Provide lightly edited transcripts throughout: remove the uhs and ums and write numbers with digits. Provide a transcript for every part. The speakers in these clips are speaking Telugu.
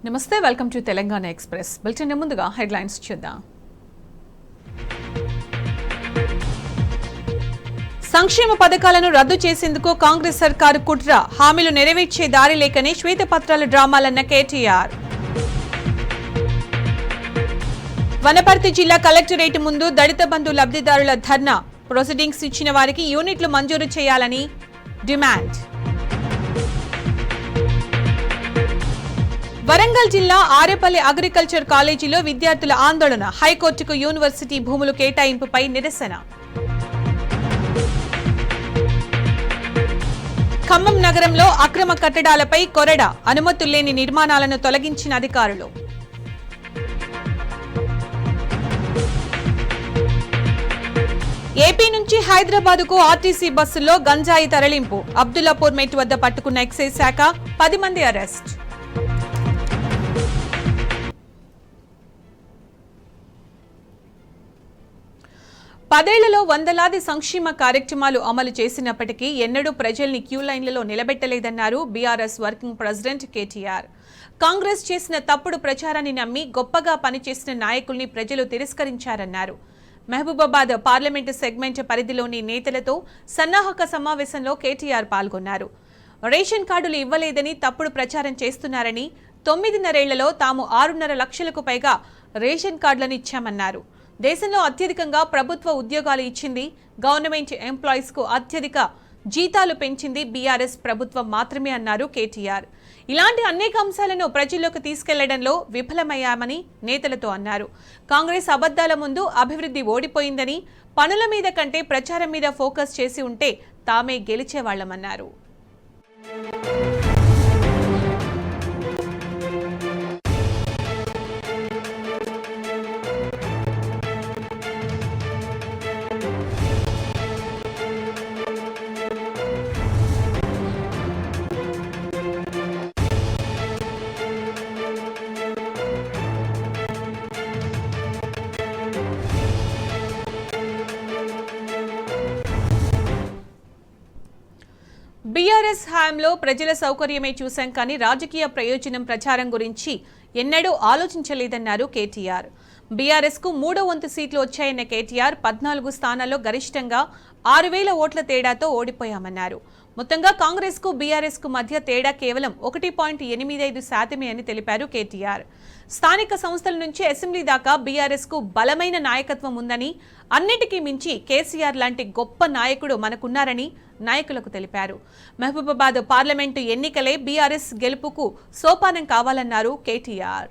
నమస్తే, welcome to Telangana express. Bulletin ముందుగా హెడ్లైన్స్ చూద్దాం. సంక్షేమ పథకాలను రద్దు చేసేందుకు కాంగ్రెస్ సర్కారు కుట్ర, హామీలు నెరవేర్చే దారి లేకనే శ్వేతపత్రాల డ్రామాలన్న కేటీఆర్. వనపర్తి జిల్లా కలెక్టరేట్ ముందు దళిత బంధు లబ్ధిదారుల ధర్నా, ప్రొసీడింగ్స్ ఇచ్చిన వారికి యూనిట్లు మంజూరు చేయాలని డిమాండ్. వరంగల్ జిల్లా ఆరేపల్లి అగ్రికల్చర్ కాలేజీలో విద్యార్థుల ఆందోళన, హైకోర్టుకు యూనివర్సిటీ భూములు కేటాయింపుపై నిరసన. ఖమ్మం నగరంలో అక్రమ కట్టడాలపై కొరడ, అనుమతుల్లేని నిర్మాణాలను తొలగించిన అధికారులు. ఏపీ నుంచి హైదరాబాద్కు ఆర్టీసీ బస్సుల్లో గంజాయి తరలింపు, అబ్దుల్లాపూర్ మెట్ వద్ద పట్టుకున్న ఎక్సైజ్ శాఖ, 10 మంది అరెస్ట్. పదేళ్లలో వందలాది సంక్షేమ కార్యక్రమాలు అమలు చేసినప్పటికీ ఎన్నడూ ప్రజల్ని క్యూ లైన్లలో నిలబెట్టలేదన్నారు BRS working president KTR. Congress చేసిన తప్పుడు ప్రచారాన్ని నమ్మి గొప్పగా పనిచేసిన నాయకుల్ని ప్రజలు తిరస్కరించారన్నారు. మహబూబాబాద్ పార్లమెంటు సెగ్మెంట్ పరిధిలోని నేతలతో సన్నాహక సమావేశంలో కేటీఆర్ పాల్గొన్నారు. రేషన్ కార్డులు ఇవ్వలేదని తప్పుడు ప్రచారం చేస్తున్నారని, 9.5 ఏళ్లలో తాము 6.5 లక్షలకు పైగా రేషన్ కార్డులను ఇచ్చామన్నారు. దేశంలో అత్యధికంగా ప్రభుత్వ ఉద్యోగాలు ఇచ్చింది, గవర్నమెంట్ ఎంప్లాయీస్ కు అత్యధిక జీతాలు పెంచింది బీఆర్ఎస్ ప్రభుత్వం మాత్రమే అన్నారు కేటీఆర్. ఇలాంటి అనేక అంశాలను ప్రజల్లోకి తీసుకెళ్లడంలో విఫలమయ్యామని నేతలతో అన్నారు. కాంగ్రెస్ అబద్దాల ముందు అభివృద్ధి ఓడిపోయిందని, పనుల మీద కంటే ప్రచారం మీద ఫోకస్ చేసి ఉంటే తామే గెలిచేవాళ్లమన్నారు. బీఆర్ఎస్ హయాంలో ప్రజల సౌకర్యమే చూశాం కానీ రాజకీయ ప్రయోజనం ప్రచారం గురించి ఎన్నడూ ఆలోచించలేదన్నారు కేటీఆర్. బీఆర్ఎస్ కు 3వ వంతు సీట్లు వచ్చాయన్న కేటీఆర్ 14 స్థానాల్లో గరిష్టంగా 6,000 ఓట్ల తేడాతో ఓడిపోయామన్నారు. మొత్తంగా కాంగ్రెస్ కు బీఆర్ఎస్ కు మధ్య తేడా కేవలం 1.85% అని తెలిపారు కేటీఆర్. స్థానిక సంస్థల నుంచి అసెంబ్లీ దాకా బీఆర్ఎస్ కు బలమైన నాయకత్వం ఉందని, అన్నిటికీ మించి కేసీఆర్ లాంటి గొప్ప నాయకుడు మనకున్నారని నాయకులకు తెలిపారు. మహబూబాబాద్ పార్లమెంటు ఎన్నికలే బీఆర్ఎస్ గెలుపుకు సోపానం కావాలన్నారు కేటీఆర్.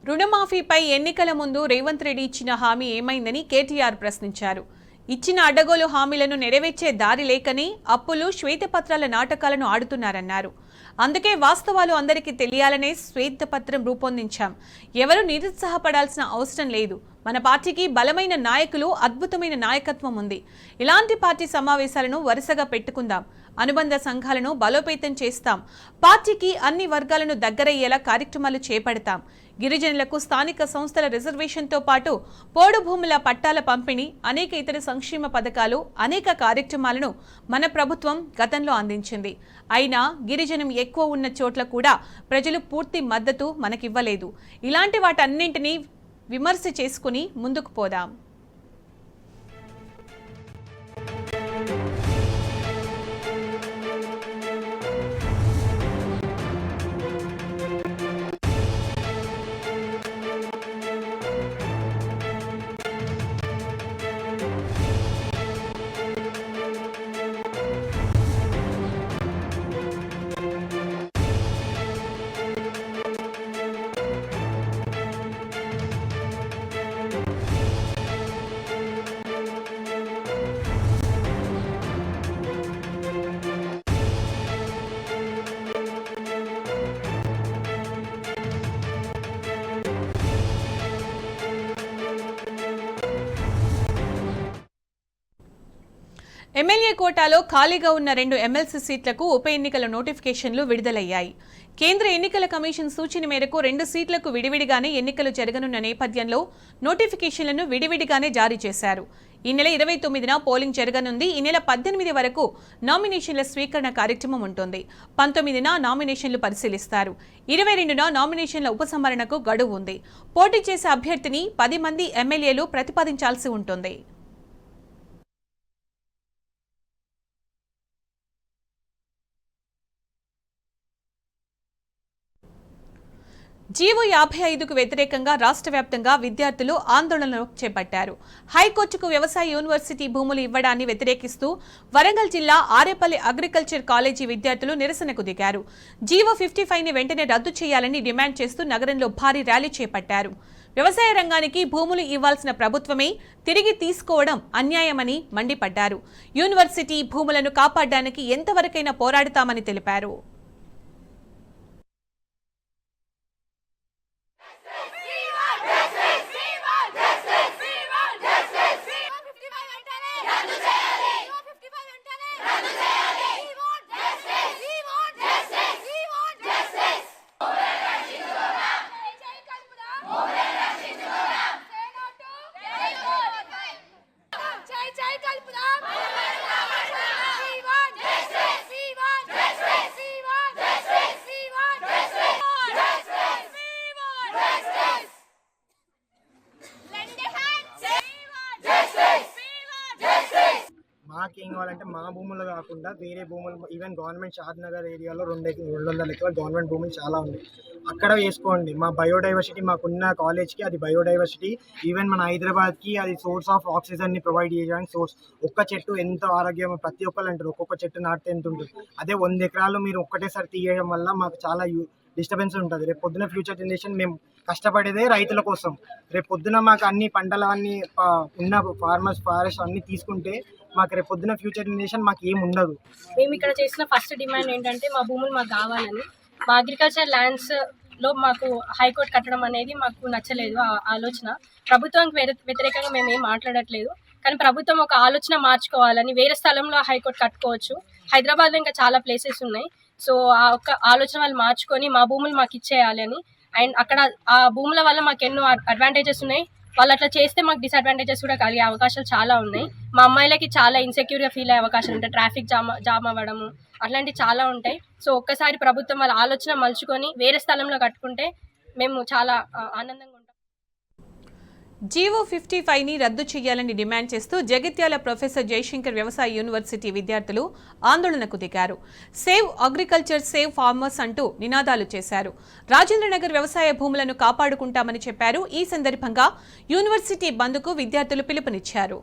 రుణమాఫీపై ఎన్నికల ముందు రేవంత్ రెడ్డి ఇచ్చిన హామీ ఏమైందని కేటీఆర్ ప్రశ్నించారు. ఇచ్చిన అడ్డగోలు హామీలను నెరవేర్చే దారి లేకని అప్పులు, శ్వేతపత్రాల నాటకాలను ఆడుతున్నారన్నారు. అందుకే వాస్తవాలు అందరికీ తెలియాలనే శ్వేతపత్రం రూపొందించాం. ఎవరూ నిరుత్సాహపడాల్సిన అవసరం లేదు. మన పార్టీకి బలమైన నాయకులు, అద్భుతమైన నాయకత్వం ఉంది. ఇలాంటి పార్టీ సమావేశాలను వరుసగా పెట్టుకుందాం. అనుబంధ సంఘాలను బలోపేతం చేస్తాం. పార్టీకి అన్ని వర్గాలను దగ్గరయ్యేలా కార్యక్రమాలు చేపడతాం. గిరిజనులకు స్థానిక సంస్థల రిజర్వేషన్తో పాటు పోడు భూముల పట్టాల పంపిణీ, అనేక ఇతర సంక్షేమ పథకాలు, అనేక కార్యక్రమాలను మన ప్రభుత్వం గతంలో అందించింది. అయినా గిరిజనం ఎక్కువ ఉన్న చోట్ల కూడా ప్రజలు పూర్తి మద్దతు మనకివ్వలేదు. ఇలాంటి వాటన్నింటినీ విమర్శ చేసుకుని ముందుకు పోదాం. ఎమ్మెల్యే కోటాలో ఖాళీగా ఉన్న 2 ఎమ్మెల్సీ సీట్లకు ఉప ఎన్నికల నోటిఫికేషన్లు విడుదలయ్యాయి. కేంద్ర ఎన్నికల కమిషన్ సూచన మేరకు 2 సీట్లకు విడివిడిగానే ఎన్నికలు జరగనున్న నేపథ్యంలో నోటిఫికేషన్లను విడివిడిగానే జారీ చేశారు. ఈ నెల 29న పోలింగ్ జరగనుంది. ఈ నెల 18 వరకు నామినేషన్ల స్వీకరణ కార్యక్రమం ఉంటుంది. 19న నామినేషన్లు పరిశీలిస్తారు. 22న నామినేషన్ల ఉపసంహరణకు గడువు ఉంది. పోటీ చేసే అభ్యర్థిని 10 మంది ఎమ్మెల్యేలు ప్రతిపాదించాల్సి ఉంటుంది. జీవో 55కు వ్యతిరేకంగా రాష్ట్ర వ్యాప్తంగా విద్యార్థులు ఆందోళనలు చేపట్టారు. హైకోర్టుకు వ్యవసాయ యూనివర్సిటీ భూములు ఇవ్వడాన్ని వ్యతిరేకిస్తూ వరంగల్ జిల్లా ఆరేపల్లి అగ్రికల్చర్ కాలేజీ విద్యార్థులు నిరసనకు దిగారు. జీవో 55ని వెంటనే రద్దు చేయాలని డిమాండ్ చేస్తూ నగరంలో భారీ ర్యాలీ చేపట్టారు. వ్యవసాయ రంగానికి భూములు ఇవ్వాల్సిన ప్రభుత్వమే తిరిగి తీసుకోవడం అన్యాయమని మండిపడ్డారు. యూనివర్సిటీ భూములను కాపాడడానికి ఎంతవరకైనా పోరాడతామని తెలిపారు. మాకేం కావాలంటే మా భూములు కాకుండా వేరే భూములు, ఈవెన్ గవర్నమెంట్ షాద్నగర్ ఏరియాలో 200 ఎకరాల గవర్నమెంట్ భూములు చాలా ఉన్నాయి, అక్కడ వేసుకోండి. మా బయోడైవర్సిటీ, మాకున్న కాలేజ్కి అది బయోడైవర్సిటీ, ఈవెన్ మన హైదరాబాద్కి అది సోర్స్ ఆఫ్ ఆక్సిజన్ని ప్రొవైడ్ చేయడానికి సోర్స్. ఒక్క చెట్టు ఎంతో ఆరోగ్యం, ప్రతి ఒక్కరు అంటారు ఒక్కొక్క చెట్టు నాటితే ఎంత ఉంటుంది. అదే 100 ఎకరాలు మీరు ఒక్కటేసారి తీయడం వల్ల మాకు చాలా డిస్టర్బెన్స్ ఉంటుంది. రేపు పొద్దున ఫ్యూచర్ జనరేషన్ మేము కష్టపడేదే రైతుల కోసం. రేపు పొద్దున మాకు అన్ని పంటలు అన్ని ఉన్న ఫారెస్ట్ అన్ని తీసుకుంటే మాకు రేపు పొద్దున ఫ్యూచర్ జనరేషన్ మాకు ఏమి ఉండదు. మేము ఇక్కడ చేసిన ఫస్ట్ డిమాండ్ ఏంటంటే మా భూములు మాకు కావాలని. మా అగ్రికల్చర్ ల్యాండ్స్లో మాకు హైకోర్టు కట్టడం అనేది మాకు నచ్చలేదు. ఆ ఆలోచన ప్రభుత్వానికి వ్యతిరేకంగా మేము ఏం మాట్లాడట్లేదు, కానీ ప్రభుత్వం ఒక ఆలోచన మార్చుకోవాలని. వేరే స్థలంలో హైకోర్టు కట్టుకోవచ్చు, హైదరాబాద్లో ఇంకా చాలా ప్లేసెస్ ఉన్నాయి. సో ఆ ఒక్క ఆలోచన వాళ్ళు మార్చుకొని మా భూములు మాకు ఇచ్చేయాలని. అండ్ అక్కడ ఆ భూముల వల్ల మాకు ఎన్నో అడ్వాంటేజెస్ ఉన్నాయి. వాళ్ళు అట్లా చేస్తే మాకు డిసడ్వాంటేజెస్ కూడా కలిగే అవకాశాలు చాలా ఉన్నాయి. మా అమ్మాయిలకి చాలా ఇన్సెక్యూర్గా ఫీల్ అయ్యే అవకాశాలు ఉంటాయి. ట్రాఫిక్ జామ్ అవ్వడము అట్లాంటివి చాలా ఉంటాయి. సో ఒక్కసారి ప్రభుత్వం వాళ్ళ ఆలోచన మలుచుకొని వేరే స్థలంలో కట్టుకుంటే మేము చాలా ఆనందంగా ఉంటాం. జీవో 55ని రద్దు చేయాలని డిమాండ్ చేస్తూ జగిత్యాల ప్రొఫెసర్ జయశంకర్ వ్యవసాయ యూనివర్సిటీ విద్యార్థులు ఆందోళనకు దిగారు. సేవ్ అగ్రికల్చర్, సేవ్ ఫార్మర్స్ అంటూ నినాదాలు చేశారు. రాజేంద్రనగర్ వ్యవసాయ భూములను కాపాడుకుంటామని చెప్పారు. ఈ సందర్భంగా యూనివర్సిటీ బంద్కు విద్యార్థులు పిలుపునిచ్చారు.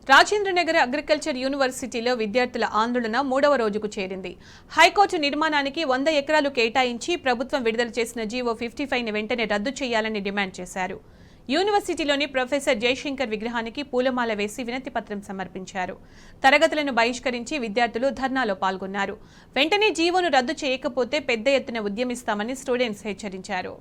రాజేంద్రనగర్ అగ్రికల్చర్ యూనివర్సిటీలో విద్యార్థుల ఆందోళన 3వ రోజుకు చేరింది. హైకోర్టు నిర్మాణానికి 100 ఎకరాలు కేటాయించి ప్రభుత్వం విడుదల చేసిన జీవో 55ని వెంటనే రద్దు చేయాలని డిమాండ్ చేశారు. యూనివర్సిటీలోని ప్రొఫెసర్ జయశంకర్ విగ్రహానికి పూలమాల వేసి వినతి పత్రం సమర్పించారు. తరగతులను బహిష్కరించి విద్యార్థులు ధర్నాలో పాల్గొన్నారు. వెంటనే జీవోను రద్దు చేయకపోతే పెద్ద ఎత్తున ఉద్యమిస్తామని స్టూడెంట్స్ హెచ్చరించారు.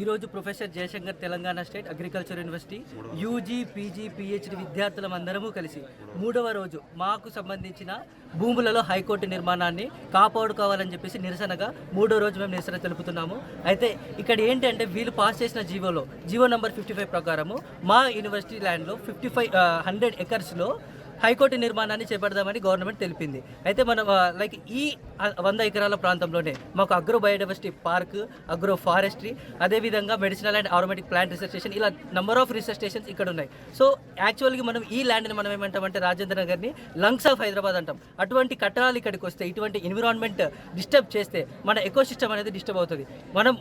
ఈరోజు professor Jayashankar Telangana state agriculture university UG, PG, PhD విద్యార్థులం అందరము కలిసి 3వ రోజు మాకు సంబంధించిన భూములలో హైకోర్టు నిర్మాణాన్ని కాపాడుకోవాలని చెప్పేసి నిరసనగా 3వ రోజు మేము నిరసన తెలుపుతున్నాము. అయితే ఇక్కడ ఏంటంటే వీళ్ళు పాస్ చేసిన జీవో నంబర్ 55 ప్రకారము మా యూనివర్సిటీ ల్యాండ్లో 100 ఎకర్స్లో హైకోర్టు నిర్మాణాన్ని చేపడదామని గవర్నమెంట్ తెలిపింది. అయితే మనం లైక్ ఈ 100 ఎకరాల ప్రాంతంలోనే మాకు agro biodiversity park, agro forestry, అదేవిధంగా medicinal and aromatic plant research station, ఇలా నెంబర్ ఆఫ్ రీసెర్చ్ స్టేషన్స్ ఇక్కడ ఉన్నాయి. సో యాక్చువల్గా మనం ఈ ల్యాండ్ని మనం ఏమంటామంటే రాజేంద్ర నగర్ని లంగ్స్ ఆఫ్ హైదరాబాద్ అంటాం. అటువంటి కట్టడాలు ఇక్కడికి వస్తే, ఇటువంటి ఎన్విరాన్మెంట్ డిస్టర్బ్ చేస్తే మన ఎకోసిస్టమ్ అనేది డిస్టర్బ్ అవుతుంది.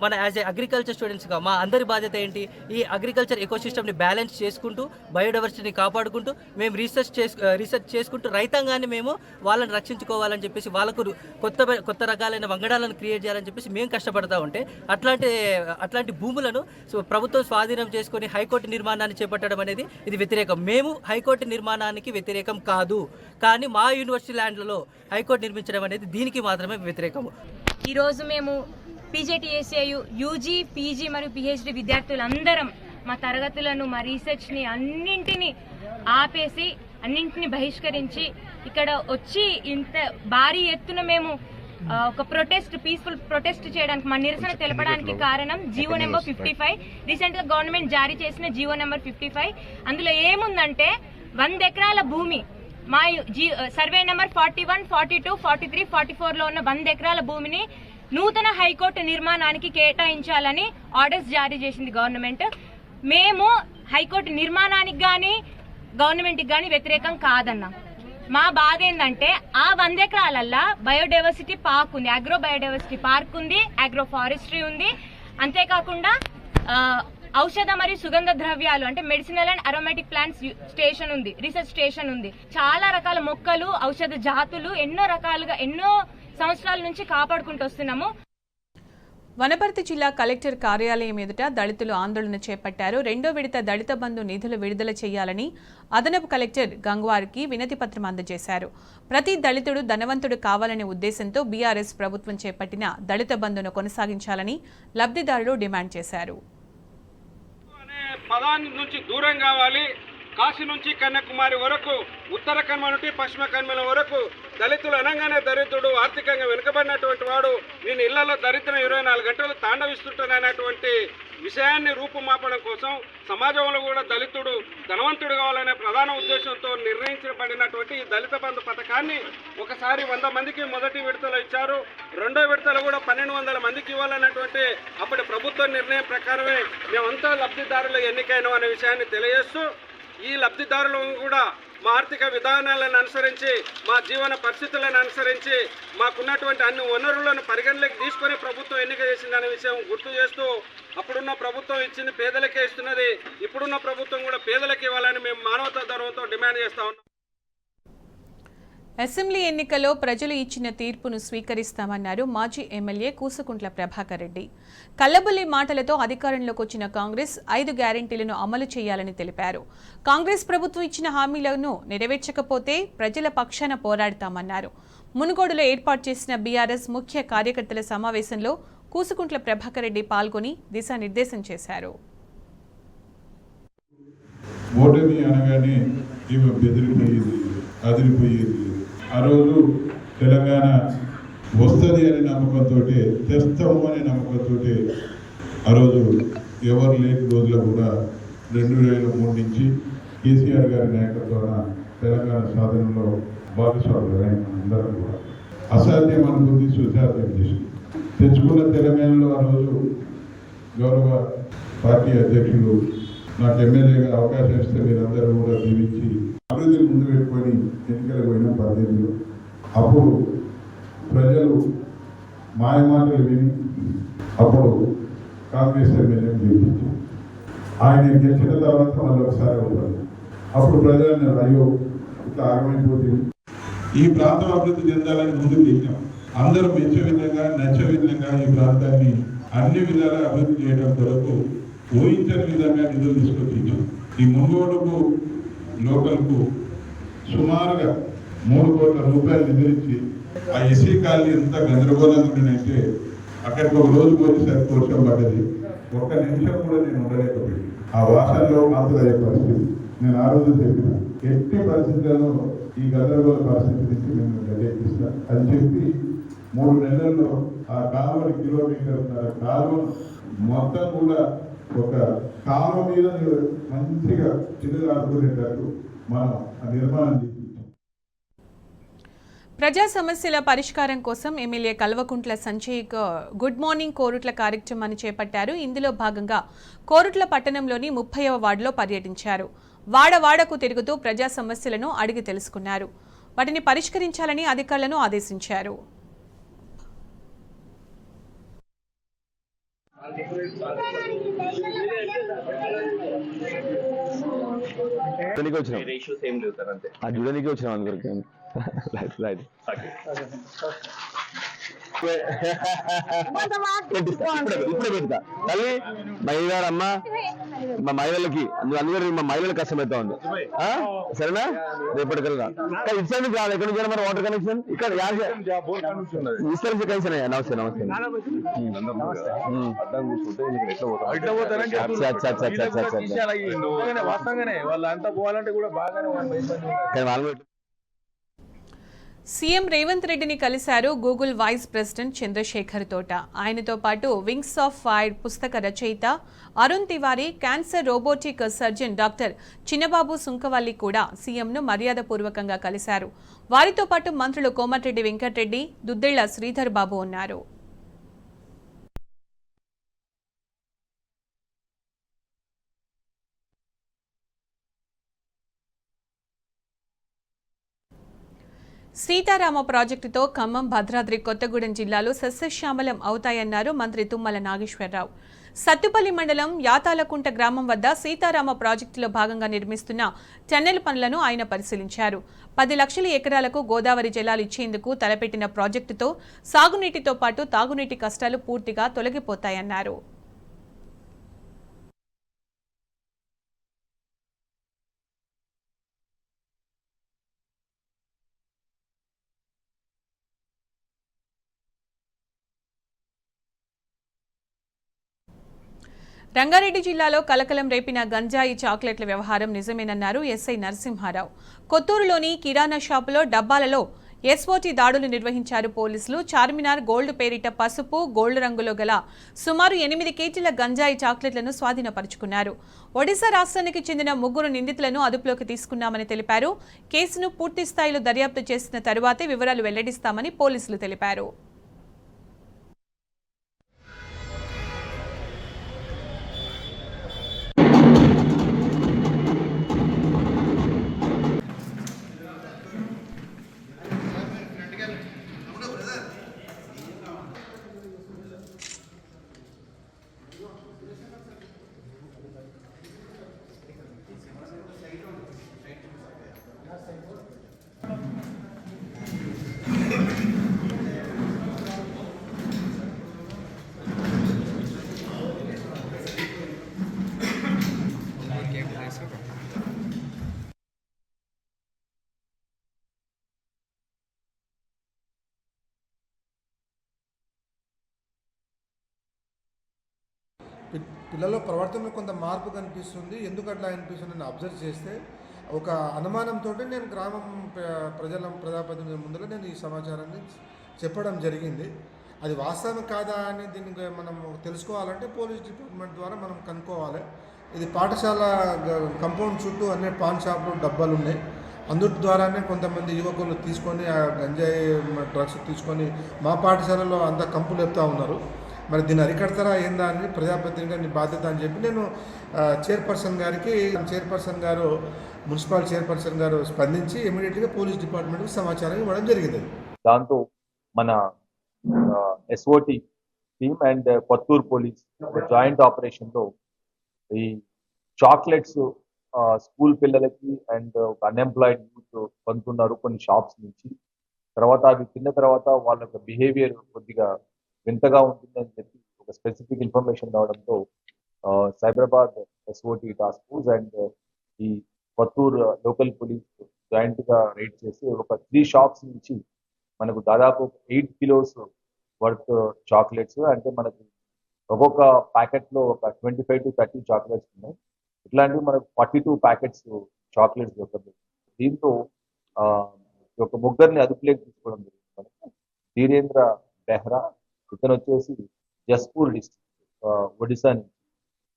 మన యాజ్ ఏ అగ్రికల్చర్ స్టూడెంట్స్గా మా అందరి బాధ్యత ఏంటి? ఈ అగ్రికల్చర్ ఎకోసిస్టమ్ని బ్యాలెన్స్ చేసుకుంటూ, బయోడైవర్సిటీని కాపాడుకుంటూ, మేము రీసెర్చ్ చేసుకుంటూ రైతాంగాన్ని మేము వాళ్ళని రక్షించుకోవాలని చెప్పేసి, వాళ్ళకు కొత్త రకాలైన వంగడాలను క్రియేట్ చేయాలని చెప్పేసి మేము కష్టపడతా ఉంటే అట్లాంటి భూములను ప్రభుత్వం స్వాధీనం చేసుకొని హైకోర్టు నిర్మాణాన్ని చేపట్టడం అనేది ఇది వ్యతిరేకం. మేము హైకోర్టు నిర్మాణానికి వ్యతిరేకం కాదు, కానీ మా యూనివర్సిటీ ల్యాండ్లలో హైకోర్టు నిర్మించడం అనేది దీనికి మాత్రమే వ్యతిరేకము. ఈరోజు మేము పీజేటీఎస్ఏయు యూజీ, పీజీ మరియు పిహెచ్డి విద్యార్థులందరం మా తరగతులను, మా రీసెర్చ్ని అన్నింటినీ ఆపేసి, అన్నింటినీ బహిష్కరించి ఇక్కడ వచ్చి ఇంత భారీ ఎత్తున మేము ఒక పీస్ఫుల్ ప్రొటెస్ట్ చేయడానికి, మా నిరసన తెలపడానికి కారణం జీవో నెంబర్ 55. రీసెంట్ గా గవర్నమెంట్ జారీ చేసిన జీవో నెంబర్ 55. అందులో ఏముందంటే 100 ఎకరాల భూమి, మా సర్వే నెంబర్ 41, 42, 43, 44 లో ఉన్న 100 ఎకరాల భూమిని నూతన హైకోర్టు నిర్మాణానికి కేటాయించాలని ఆర్డర్స్ జారీ చేసింది గవర్నమెంట్. మేము హైకోర్టు నిర్మాణానికి గానీ గవర్నమెంట్కి గానీ వ్యతిరేకం కాదన్నా. మా బాధ ఏంటంటే ఆ 100 ఎకరాలల్లా బయోడైవర్సిటీ పార్క్ ఉంది, అగ్రో బయోడైవర్సిటీ పార్క్ ఉంది, అగ్రో ఫారెస్ట్రీ ఉంది. అంతేకాకుండా ఔషధ మరియు సుగంధ ద్రవ్యాలు అంటే medicinal and aromatic plants station ఉంది, రీసెర్చ్ స్టేషన్ ఉంది. చాలా రకాల మొక్కలు, ఔషధ జాతులు ఎన్నో సంవత్సరాల నుంచి కాపాడుకుంటూ వస్తున్నాము. వనపర్తి జిల్లా కలెక్టర్ కార్యాలయం ఎదుట దళితులు ఆందోళన చేపట్టారు. 2వ విడత దళిత బంధు నిధులు విడుదల చేయాలని అదనపు కలెక్టర్ గంగ్వార్కి వినతి పత్రం అందజేశారు. ప్రతి దళితుడు ధనవంతుడు కావాలనే ఉద్దేశంతో బీఆర్ఎస్ ప్రభుత్వం చేపట్టిన దళిత బంధును కొనసాగించాలని లబ్ధిదారులు డిమాండ్ చేశారు. పదాన్ని నుంచి దూరం కావాలి. కాశీ నుంచి కన్యాకుమారి వరకు, ఉత్తర కన్మ నుండి పశ్చిమ కన్మల వరకు దళితులు అనగానే దరిద్రుడు, ఆర్థికంగా వెనుకబడినటువంటి వాడు, నేను ఇళ్లలో దరిద్రం 24 గంటలు తాండవిస్తుంటాననేటువంటి విషయాన్ని రూపుమాపడం కోసం సమాజంలో కూడా దళితుడు ధనవంతుడు కావాలనే ప్రధాన ఉద్దేశంతో నిర్ణయించబడినటువంటి ఈ దళిత బంధు పథకాన్ని ఒకసారి 100 మందికి మొదటి విడతలో ఇచ్చారు. 2వ విడతలో కూడా 1200 మందికి ఇవ్వాలన్నటువంటి అప్పటి ప్రభుత్వ నిర్ణయం ప్రకారమే మేమంతా లబ్ధిదారులు ఎన్నికైనాం అనే విషయాన్ని తెలియజేస్తూ, ఈ లబ్ధిదారులను కూడా మా ఆర్థిక విధానాలను అనుసరించి, మా జీవన పరిస్థితులను అనుసరించి, మాకున్నటువంటి అన్ని వనరులను పరిగణలోకి తీసుకొని ప్రభుత్వం ఎన్నిక చేసిందనే విషయం గుర్తు చేస్తూ, అప్పుడున్న ప్రభుత్వం ఇచ్చింది పేదలకే ఇస్తున్నది, ఇప్పుడున్న ప్రభుత్వం కూడా పేదలకు ఇవ్వాలని మేము మానవతా ధర్మంతో డిమాండ్ చేస్తా ఉన్నాం. అసెంబ్లీ ఎన్నికల్లో ప్రజలు ఇచ్చిన తీర్పును స్వీకరిస్తామన్నారు మాజీ ఎమ్మెల్యే కూసుకుంట్ల ప్రభాకర్ రెడ్డి. కల్లబుల్లి మాటలతో అధికారంలోకి వచ్చిన కాంగ్రెస్ 5 గ్యారెంటీలను అమలు చేయాలని తెలిపారు. కాంగ్రెస్ ప్రభుత్వం ఇచ్చిన హామీలను నెరవేర్చకపోతే ప్రజల పక్షాన పోరాడతామన్నారు. మునుగోడులో ఏర్పాటు చేసిన బీఆర్ఎస్ ముఖ్య కార్యకర్తల సమావేశంలో కూసుకుంట్ల ప్రభాకర్ రెడ్డి పాల్గొని దిశానిర్దేశం చేశారు. ఆ రోజు తెలంగాణ వస్తుంది అనే నమ్మకంతో, తెస్తాము అనే నమ్మకంతో ఆ రోజు ఎవరు లేని రోజుల్లో కూడా 2003 నుంచి కేసీఆర్ గారి నాయకత్వాన తెలంగాణ సాధనలో భాగస్వాములు అందరం కూడా అసాధ్యం అనుకుంది, సుసాధ్యం చేసింది. తెచ్చుకున్న తెలంగాణలో ఆ రోజు గౌరవ పార్టీ అధ్యక్షులు నాకు ఎమ్మెల్యేగా అవకాశం ఇస్తే మీరందరూ కూడా దీవించి అభివృద్ధిని ముందు పెట్టుకొని ఎన్నికలకు పోయిన 18లో అప్పుడు ప్రజలు మాయమాటలు విని అప్పుడు కాంగ్రెస్ ఎమ్మెల్యేని గెలిపించారు. ఆయన గెలిచిన తర్వాత మళ్ళీ ఒకసారి అవుతారు. అప్పుడు ప్రజలను అయ్యో ఇట్లా ఆగమైపోతుంది, ఈ ప్రాంతం అభివృద్ధి చెందాలని ముందుకు వెళ్ళాం. అందరూ మెచ్చే విధంగా, నచ్చే విధంగా ఈ ప్రాంతాన్ని అన్ని విధాలా అభివృద్ధి చేయడం కొరకు ఊహించని విధంగా నిధులు తీసుకొచ్చాం. ఈ మునుగోడుకు లోకల్కు సుమారుగా 3 కోట్ల రూపాయలు నిధులిచ్చి ఆ ఎస్సీ కాలనీ ఎంత గందరగోళంగా ఉండిందంటే అక్కడికి ఒక రోజు పోయేసరికి వర్షం పడ్డది. 1 నిమిషం కూడా నేను ఉండలేకపోయింది. ఆ వాసనలో మాత్రయ్యే పరిస్థితి. నేను ఆ రోజు చెప్పిన ఎట్టి పరిస్థితుల్లో ఈ గందరగోళ పరిస్థితి నుంచి మేము గట్టెక్కిస్తా అని చెప్పి 3 నెలల్లో ఆ కాలువని కిలోమీటర్ కాలువ మొత్తం కూడా ఒక కాలువ మీద మంచిగా చిన్నగా ఆడుకునేటట్టు మనం ఆ నిర్మాణం చేసి ప్రజా సమస్యల పరిష్కారం కోసం MLA Kalvakuntla Sanjay good morning Korutla కార్యక్రమాన్ని చేపట్టారు. ఇందులో భాగంగా కోరుట్ల పట్టణంలోని 30వ వార్డులో పర్యటించారు. వాడవాడకు తిరుగుతూ ప్రజా సమస్యలను అడిగి తెలుసుకున్నారు. వాటిని పరిష్కరించాలని అధికారులను ఆదేశించారు. చూడడానికి వచ్చినాం అందరికి. రైట్ ఇప్పుడే పెడతా తల్లి మహిళమ్మ. మా మహిళలకి అందుకని మా మహిళలకు కష్టమవుతా ఉంది. సరేనా? రేపటికల్లా ఇచ్చేందుకు కాదు. ఎక్కడి నుంచి మరి వాటర్ కనెక్షన్ ఇక్కడ కనెక్షన్ అయ్యా. నమస్తే నమస్తే. వాళ్ళంతా పోవాలంటే కూడా బాగానే. సీఎం రేవంత్ రెడ్డిని కలిశారు గూగుల్ వైస్ ప్రెసిడెంట్ చంద్రశేఖర్ తోట. ఆయనతో పాటు వింగ్స్ ఆఫ్ ఫైర్ పుస్తక రచయిత Arun Tiwari, cancer robotic surgeon doctor Chinnababu Sunkavalli కూడా సీఎంను మర్యాదపూర్వకంగా కలిశారు. వారితో పాటు మంత్రులు కోమటిరెడ్డి వెంకటరెడ్డి, దుద్దిళ్ల శ్రీధర్ బాబు ఉన్నారు. సీతారామ ప్రాజెక్టుతో ఖమ్మం, భద్రాద్రి కొత్తగూడెం జిల్లాలు సస్యశ్యామలం అవుతాయన్నారు మంత్రి తుమ్మల నాగేశ్వరరావు. సత్తుపల్లి మండలం యాతాలకుంట గ్రామం వద్ద సీతారామ ప్రాజెక్టులో భాగంగా నిర్మిస్తున్న టన్నెల్ పనులను ఆయన పరిశీలించారు. 10 లక్షల ఎకరాలకు గోదావరి జలాలు ఇచ్చేందుకు తలపెట్టిన ప్రాజెక్టుతో సాగునీటితో పాటు తాగునీటి కష్టాలు పూర్తిగా తొలగిపోతాయన్నారు. రంగారెడ్డి జిల్లాలో కలకలం రేపిన గంజాయి చాక్లెట్ల వ్యవహారం నిజమేనన్నారు ఎస్ఐ నరసింహారావు. కొత్తూరులోని కిరాణా షాపులో డబ్బాలలో ఎస్ఓటీ దాడులు నిర్వహించారు పోలీసులు. చార్మినార్ గోల్డ్ పేరిట పసుపు, గోల్డ్ రంగులో గల సుమారు 8 కేజీల గంజాయి చాక్లెట్లను స్వాధీనపరుచుకున్నారు. ఒడిశా రాష్ట్రానికి చెందిన 3 నిందితులను అదుపులోకి తీసుకున్నామని తెలిపారు. కేసును పూర్తి స్థాయిలో దర్యాప్తు చేసిన తరువాతే వివరాలు వెల్లడిస్తామని పోలీసులు తెలిపారు. పిల్లల ప్రవర్తనలో కొంత మార్పు కనిపిస్తుంది. ఎందుకు అట్లా అనిపిస్తుంది నేను అబ్జర్వ్ చేస్తే ఒక అనుమానంతో నేను గ్రామం ప్రజాప్రతినిధుల ముందర నేను ఈ సమాచారాన్ని చెప్పడం జరిగింది. అది వాస్తవం కాదా అని దీనికి మనం తెలుసుకోవాలంటే పోలీస్ డిపార్ట్మెంట్ ద్వారా మనం కనుక్కోవాలి. ఇది పాఠశాల కంపౌండ్ చుట్టూ అన్ని పాన్ షాపులు డబ్బాలు ఉన్నాయి. అందుటి ద్వారానే కొంతమంది యువకులు తీసుకొని ఆ గంజాయి డ్రగ్స్ తీసుకొని మా పాఠశాలలో అంతా కంపులు చెప్తా ఉన్నారు. మరి దీన్ని అరికడతారా ఏందా అని ప్రజాప్రతినిధిగా నీ బాధ్యత అని చెప్పి నేను చైర్పర్సన్ గారు మున్సిపల్ చైర్పర్సన్ గారు స్పందించి ఇమీడియట్గా పోలీస్ డిపార్ట్మెంట్కి సమాచారం ఇవ్వడం జరిగింది. దాంతో మన SOT team and Kothur police joint ఆపరేషన్లో ఈ చాక్లెట్స్ స్కూల్ పిల్లలకి అండ్ అన్ఎంప్లాయిడ్ యూత్ పొందుతున్నారు కొన్ని షాప్స్ నుంచి. తర్వాత అవి తిన్న తర్వాత వాళ్ళ బిహేవియర్ కొద్దిగా వింతగా ఉంటుందని చెప్పి ఒక స్పెసిఫిక్ ఇన్ఫర్మేషన్ రావడంతో Cyberabad SOT task force and ఈ కొత్తూరు లోకల్ పోలీస్ జాయింట్గా రైడ్ చేసి ఒక 3 షాప్స్ నుంచి మనకు దాదాపు 8 కిలోస్ వర్త్ చాక్లెట్స్, అంటే మనకు ఒక్కొక్క ప్యాకెట్లో ఒక 25 to 30 చాక్లెట్స్ ఉన్నాయి. ఇట్లాంటివి మనకు 42 ప్యాకెట్స్ చాక్లెట్స్ దొరుకుతుంది. దీంతో ఒక ముగ్గురిని అదుపులోకి తీసుకోవడం జరిగింది. మనకు ధీరేంద్ర బెహ్రా, ఇతను వచ్చేసి జస్పూర్ డిస్ట్రిక్ట్ ఒడిశా నుంచి,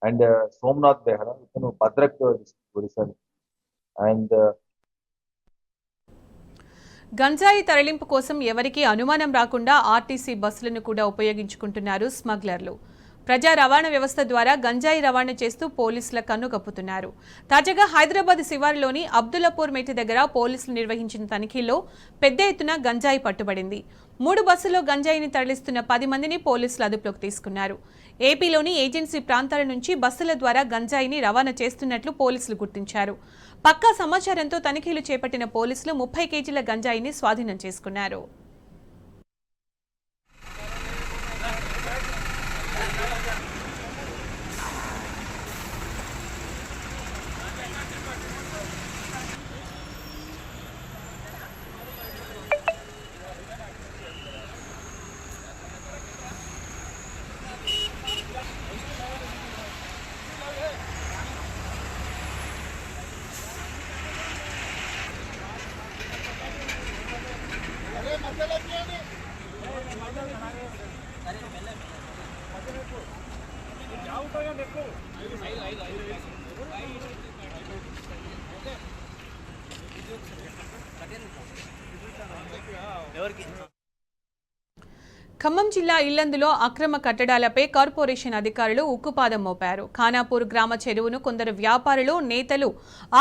అండ్ సోమనాథ్ బెహ్రా, ఇతను భద్రక్ డిస్ట్రిక్ట్ ఒడిశా నుంచి. అండ్ గంజాయి తరలింపు కోసం ఎవరికీ అనుమానం రాకుండా ఆర్టీసీ బస్సులను కూడా ఉపయోగించుకుంటున్నారు స్మగ్లర్లు. ప్రజా రవాణా వ్యవస్థ ద్వారా గంజాయి రవాణా చేస్తూ పోలీసుల కన్నుగప్పుతున్నారు. తాజాగా హైదరాబాద్ శివారులోని అబ్దుల్లాపూర్ మెట్టి దగ్గర పోలీసులు నిర్వహించిన తనిఖీల్లో పెద్ద ఎత్తున గంజాయి పట్టుబడింది. 3 బస్సుల్లో గంజాయిని తరలిస్తున్న 10 మందిని పోలీసులు అదుపులోకి తీసుకున్నారు. ఏపీలోని ఏజెన్సీ ప్రాంతాల నుంచి బస్సుల ద్వారా గంజాయిని రవాణా చేస్తున్నట్లు పోలీసులు గుర్తించారు. పక్కా సమాచారంతో తనిఖీలు చేపట్టిన పోలీసులు 30 కేజీల గంజాయిని స్వాధీనం చేసుకున్నారు. ఖమ్మం జిల్లా ఇల్లందులో అక్రమ కట్టడాలపై కార్పొరేషన్ అధికారులు ఉక్కుపాదం మోపారు. ఖానాపూర్ గ్రామ చెరువును కొందరు వ్యాపారులు, నేతలు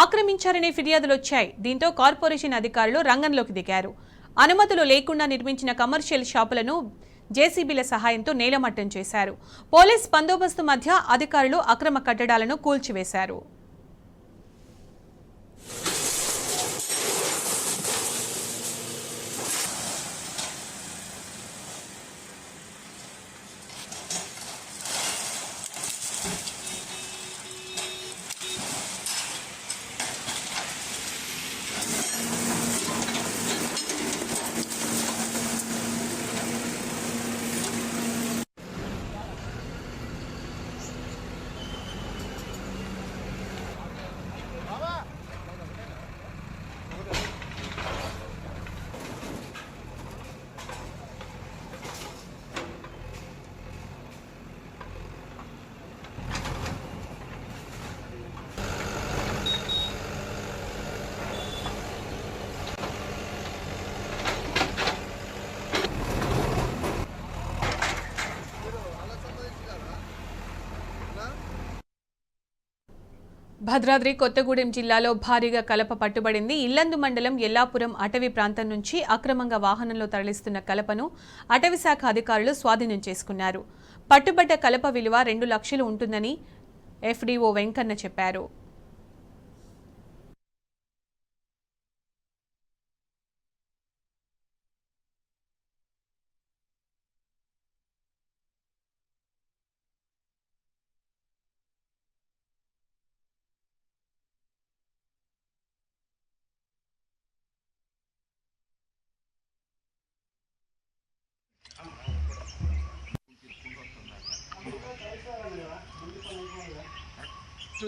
ఆక్రమించారనే ఫిర్యాదులొచ్చాయి. దీంతో కార్పొరేషన్ అధికారులు రంగంలోకి దిగారు. అనుమతులు లేకుండా నిర్మించిన కమర్షియల్ షాపులను జేసీబీల సహాయంతో నేలమట్టం చేశారు. పోలీస్ బందోబస్తు మధ్య అధికారులు అక్రమ కట్టడాలను కూల్చివేశారు. భద్రాద్రి కొత్తగూడెం జిల్లాలో భారీగా కలప పట్టుబడింది. ఇల్లందు మండలం ఎల్లాపురం అటవీ ప్రాంతం నుంచి అక్రమంగా వాహనంలో తరలిస్తున్న కలపను అటవీశాఖ అధికారులు స్వాధీనం చేసుకున్నారు. పట్టుబడ్డ కలప విలువ 2 లక్షలు ఉంటుందని ఎఫ్డీఓ వెంకన్న చెప్పారు.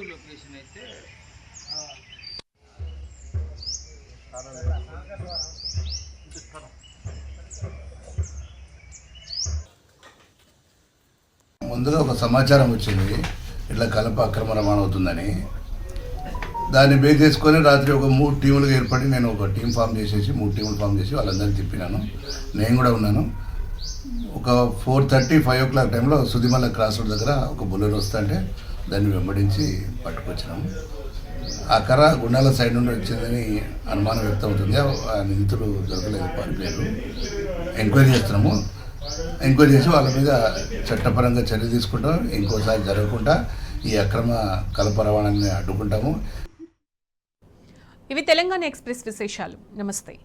లొకేషన్ అయితే ముందుగా ఒక సమాచారం వచ్చింది, ఇట్లా కలప అక్రమ రవాణా అవుతుందని. దాన్ని బేస్ చేసుకొని రాత్రి ఒక 3 టీములుగా ఏర్పడి నేను ఒక టీం ఫామ్ చేసేసి 3 టీములు ఫామ్ చేసి వాళ్ళందరినీ తిప్పినాను. నేను కూడా ఉన్నాను. ఒక 4:30, 5 o'clock టైంలో సుదిమల్ల క్రాస్ రోడ్ దగ్గర ఒక బుల్లెరో వస్తా అంటే దాన్ని వెంబడించి పట్టుకొచ్చినాము. ఆ కర్ర గుండాల సైడ్ నుండి వచ్చిందని అనుమానం వ్యక్తం అవుతుంది. ఆ నిందితులు దొరకలేదు, పారిపోయారు. ఎంక్వైరీ చేస్తున్నాము. ఎంక్వైరీ చేసి వాళ్ళ మీద చట్టపరంగా చర్య తీసుకుంటాం. ఇంకోసారి జరగకుండా ఈ అక్రమ కలప రవాణాన్ని అడ్డుకుంటాము. ఇవి తెలంగాణ ఎక్స్ప్రెస్ విశేషాలు. నమస్తే.